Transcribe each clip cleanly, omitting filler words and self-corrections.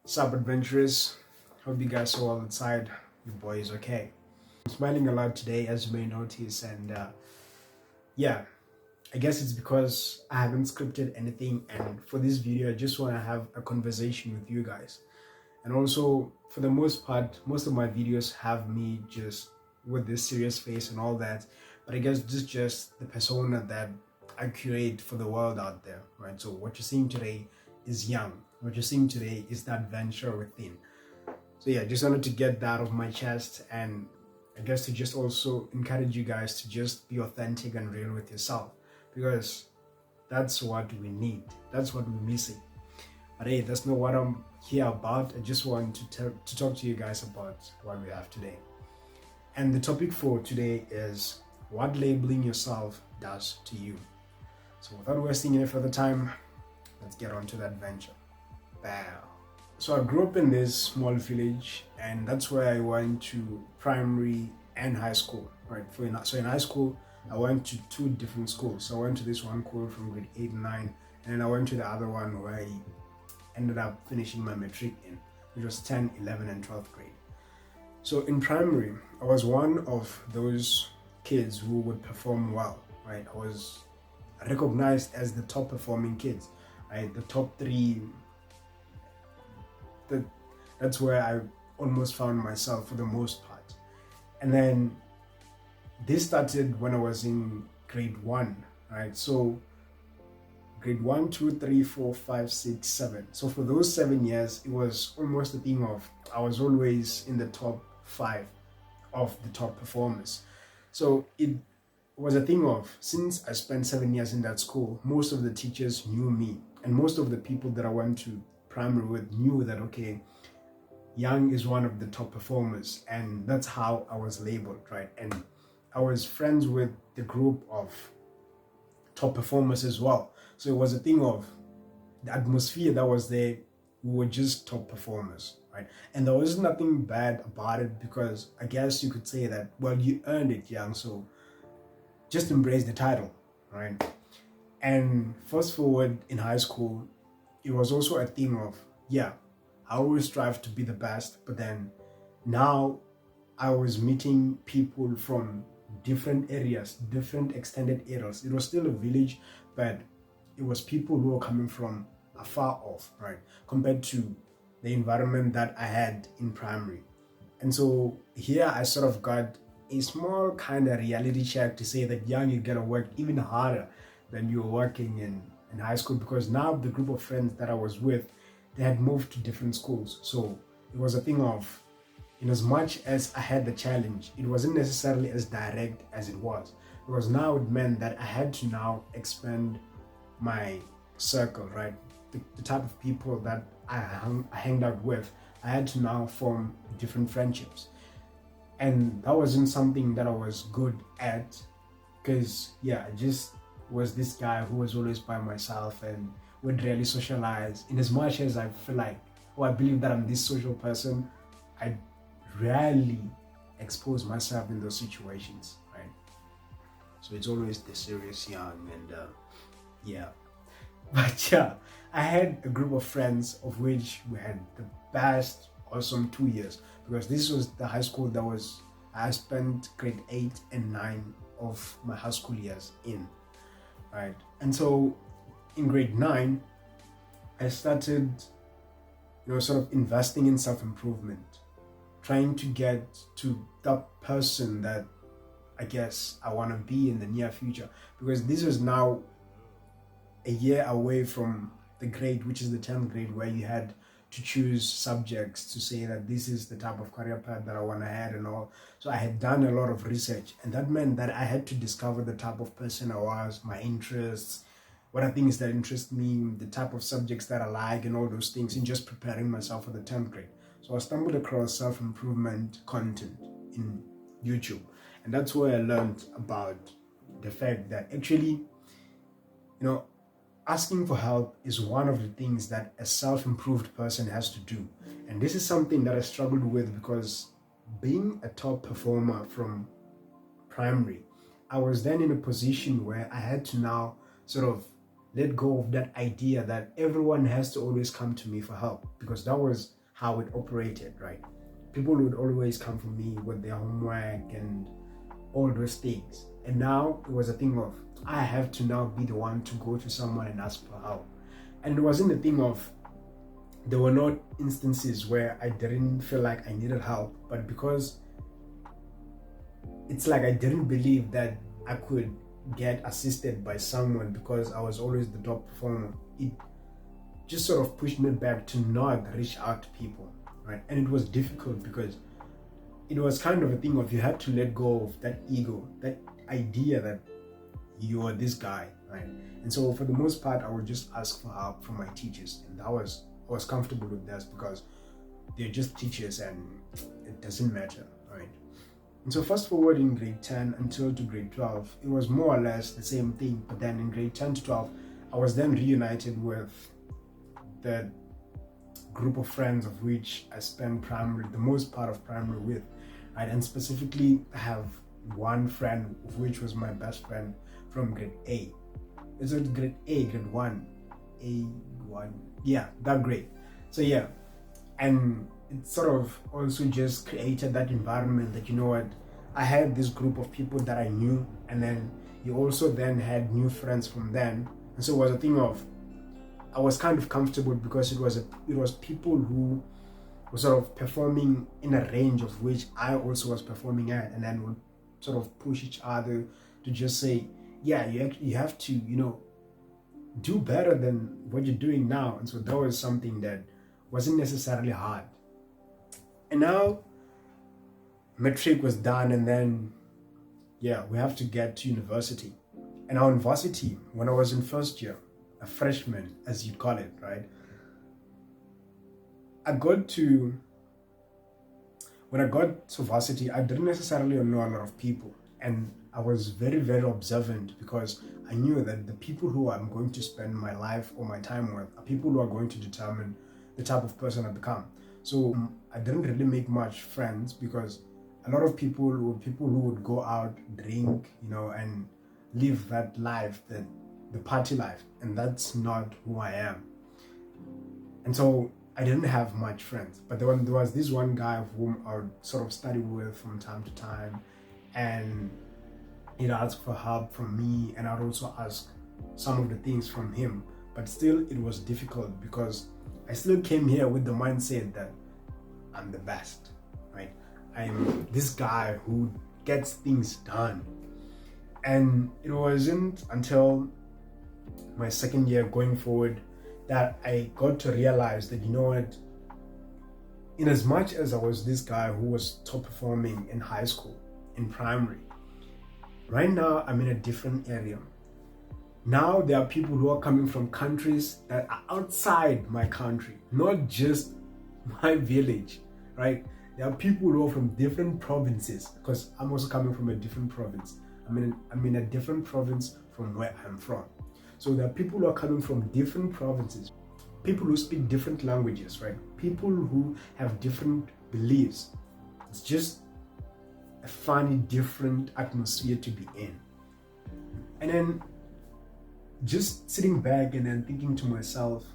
Sup, adventurous? Hope you guys are all outside. Your boy is okay. I'm smiling a lot today, as you may notice, and yeah, I guess it's because I haven't scripted anything, and for this video, I just want to have a conversation with you guys. And also, for the most part, most of my videos have me just with this serious face and all that, but I guess this is just the persona that I create for the world out there, right? So what you're seeing today is young. What you're seeing today is the adventure within. So yeah, just wanted to get that off my chest, and I guess to just also encourage you guys to just be authentic and real with yourself, because that's what we need. That's what we're missing. But hey, that's not what I'm here about. I just want to talk to you guys about what we have today. And the topic for today is what labeling yourself does to you. So without wasting any further time, let's get on to the adventure. Bam. So I grew up in this small village, and that's where I went to primary and high school. Right. So in high school, I went to two different schools. So I went to this one school from grade 8 and 9, and then I went to the other one where I ended up finishing my matric in, which was 10, 11, and 12th grade. So in primary, I was one of those kids who would perform well. Right. I was recognized as the top performing kids. Right. The top three. That's where I almost found myself for the most part. And then this started when I was in grade 1, right? So grade 1, 2, 3, 4, 5, 6, 7. So for those 7 years, it was almost a thing of I was always in the top 5 of the top performers. So it was a thing of, since I spent 7 years in that school, most of the teachers knew me, and most of the people that I went to primary with knew that, okay, Young is one of the top performers, and that's how I was labeled, right? And I was friends with the group of top performers as well. So it was a thing of the atmosphere that was there. We were just top performers, right? And there was nothing bad about it, because I guess you could say that, well, you earned it, Young, so just embrace the title, right? And fast forward in high school, it was also a thing of, yeah, I always strive to be the best, but then now I was meeting people from different areas, different extended areas. It was still a village, but it was people who were coming from afar off, right? Compared to the environment that I had in primary. And so here I sort of got a small kind of reality check to say that, Young, you gotta work even harder than you were working in high school, because now the group of friends that I was with, they had moved to different schools. So it was a thing of, in as much as I had the challenge, it wasn't necessarily as direct as it was. Because now it meant that I had to now expand my circle, right? The type of people that I hanged out with, I had to now form different friendships. And that wasn't something that I was good at, because I just was this guy who was always by myself and would rarely socialize. In as much as I feel like, I believe that I'm this social person, I rarely expose myself in those situations, right? So it's always the serious Young, and but I had a group of friends of which we had the best awesome 2 years, because this was the high school that I spent grade 8 and 9 of my high school years in, right? And so in grade 9, I started, sort of investing in self-improvement, trying to get to that person that I guess I want to be in the near future, because this was now a year away from the grade, which is the 10th grade, where you had to choose subjects to say that this is the type of career path that I want to have and all. So I had done a lot of research, and that meant that I had to discover the type of person I was, my interests, what are things that interest me, the type of subjects that I like, and all those things, in just preparing myself for the 10th grade. So I stumbled across self-improvement content in YouTube, and that's where I learned about the fact that actually, asking for help is one of the things that a self-improved person has to do. And this is something that I struggled with, because being a top performer from primary, I was then in a position where I had to now sort of let go of that idea that everyone has to always come to me for help, because that was how it operated, right? People would always come for me with their homework and all those things. And now it was a thing of, I have to now be the one to go to someone and ask for help. And it wasn't a thing of, there were not instances where I didn't feel like I needed help, but because it's like I didn't believe that I could get assisted by someone because I was always the top performer, it just sort of pushed me back to not reach out to people, right? And it was difficult because it was kind of a thing of, you had to let go of that ego, that idea that you are this guy, right? And so for the most part, I would just ask for help from my teachers, and I was comfortable with that because they're just teachers and it doesn't matter, right? And so fast forward in grade 10 until to grade 12, it was more or less the same thing. But then in grade 10 to 12, I was then reunited with the group of friends of which I spent the most part of primary with, right? And specifically, I have one friend of which was my best friend from grade A. Is it grade A, grade 1, A1? Yeah, that grade. So yeah, and it sort of also just created that environment that, you know what, I had this group of people that I knew, and then you also then had new friends from them. And so it was a thing of, I was kind of comfortable because it was people who were sort of performing in a range of which I also was performing at, and then would sort of push each other to just say, yeah, you have to, do better than what you're doing now. And so that was something that wasn't necessarily hard. And now matric was done, and then we have to get to university. And our university, when I was in first year, a freshman as you'd call it, right? When I got to varsity, I didn't necessarily know a lot of people, and I was very, very observant because I knew that the people who I'm going to spend my life or my time with are people who are going to determine the type of person I become. So I didn't really make much friends because a lot of people were people who would go out, drink, and live that life, the party life, and that's not who I am. And so I didn't have much friends, but there was this one guy whom I would sort of study with from time to time, and he'd ask for help from me, and I'd also ask some of the things from him. But still, it was difficult because I still came here with the mindset that I'm the best, right? I'm this guy who gets things done. And it wasn't until my second year going forward that I got to realize that, in as much as I was this guy who was top performing in high school, in primary, right now I'm in a different area. Now there are people who are coming from countries that are outside my country, not just my village, right? There are people who are from different provinces, because I'm also coming from a different province. I'm in a different province from where I'm from. So there are people who are coming from different provinces, people who speak different languages, right? People who have different beliefs. It's just a funny, different atmosphere to be in. And then just sitting back and then thinking to myself,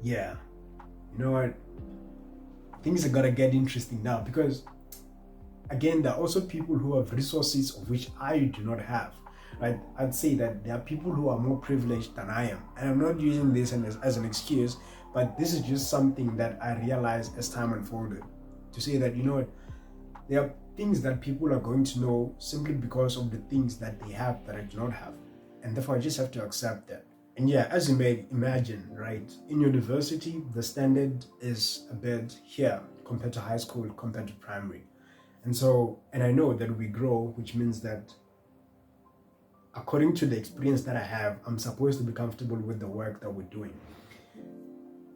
yeah, you know what? Things are gonna get interesting now, because again, there are also people who have resources of which I do not have. Right? I'd say that there are people who are more privileged than I am. And I'm not using this as an excuse, but this is just something that I realized as time unfolded. To say that, there are things that people are going to know simply because of the things that they have that I do not have. And therefore, I just have to accept that. And yeah, as you may imagine, right, in university, the standard is a bit here compared to high school, compared to primary. And I know that we grow, which means that according to the experience that I have, I'm supposed to be comfortable with the work that we're doing.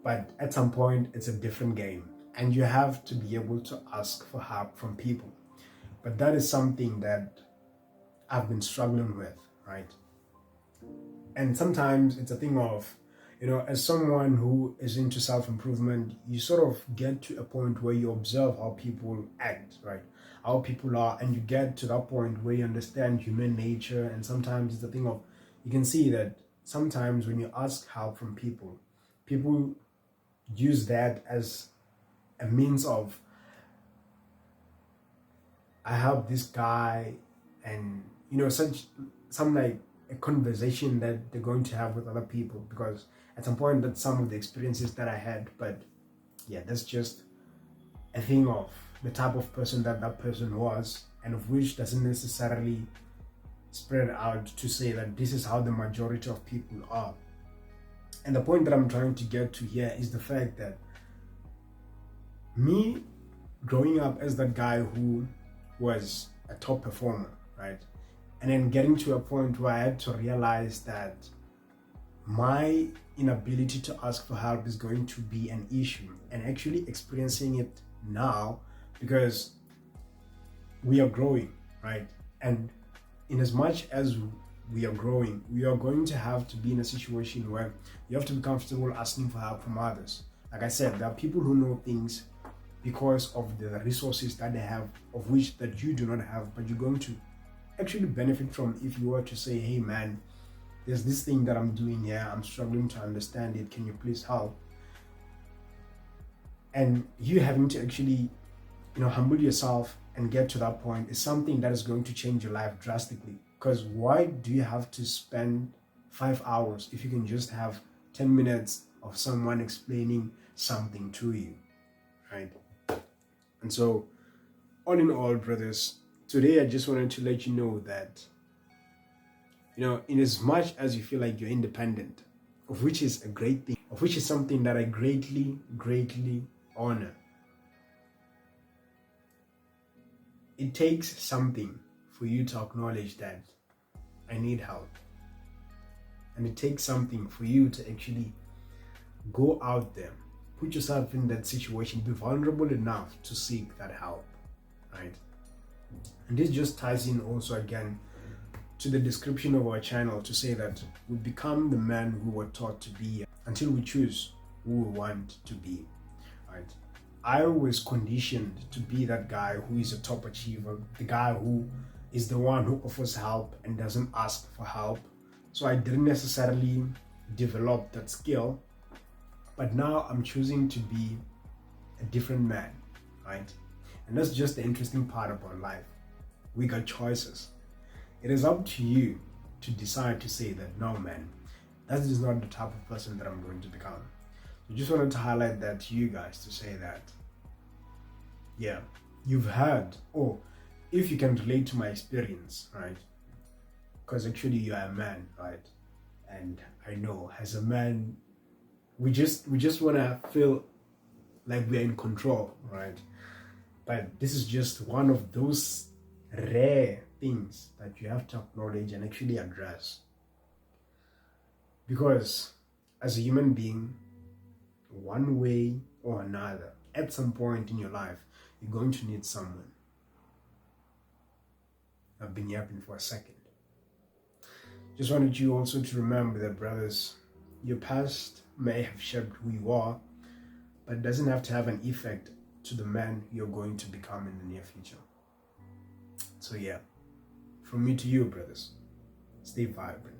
But at some point, it's a different game, and you have to be able to ask for help from people. But that is something that I've been struggling with, right? And sometimes it's a thing of, as someone who is into self-improvement, you sort of get to a point where you observe how people act, right? How people are, and you get to that point where you understand human nature. And sometimes it's a thing of, you can see that sometimes when you ask help from people, people use that as a means of, I help this guy, and such some like a conversation that they're going to have with other people, because at some point that's some of the experiences that I had. But yeah, that's just a thing of the type of person that that person was, and of which doesn't necessarily spread out to say that this is how the majority of people are. And the point that I'm trying to get to here is the fact that me growing up as that guy who was a top performer, right? And then getting to a point where I had to realize that my inability to ask for help is going to be an issue, and actually experiencing it now, because we are growing, right? And in as much as we are growing, we are going to have to be in a situation where you have to be comfortable asking for help from others. Like I said, there are people who know things because of the resources that they have, of which that you do not have, but you're going to actually benefit from if you were to say, hey man, there's this thing that I'm doing here, I'm struggling to understand it, can you please help? And you having to actually humble yourself and get to that point is something that is going to change your life drastically. Because why do you have to spend 5 hours if you can just have 10 minutes of someone explaining something to you, right? And so, all in all, brothers, today I just wanted to let you know that, in as much as you feel like you're independent, of which is a great thing, of which is something that I greatly, greatly honor, it takes something for you to acknowledge that I need help. And it takes something for you to actually go out there, put yourself in that situation, be vulnerable enough to seek that help, right? And this just ties in also again to the description of our channel, to say that we become the men who were taught to be until we choose who we want to be, right? I was conditioned to be that guy who is a top achiever, the guy who is the one who offers help and doesn't ask for help. So I didn't necessarily develop that skill, but now I'm choosing to be a different man, right? And that's just the interesting part about life. We got choices. It is up to you to decide to say that, no man, that is not the type of person that I'm going to become. I just wanted to highlight that to you guys, to say that, yeah, you've heard, or if you can relate to my experience, right? Because actually you are a man, right? And I know as a man, we just want to feel like we're in control, right? But this is just one of those rare things that you have to acknowledge and actually address. Because as a human being, one way or another, at some point in your life, you're going to need someone. I've been yapping for a second. Just wanted you also to remember that, brothers, your past may have shaped who you are, but it doesn't have to have an effect to the man you're going to become in the near future. So yeah, from me to you, brothers, stay vibrant.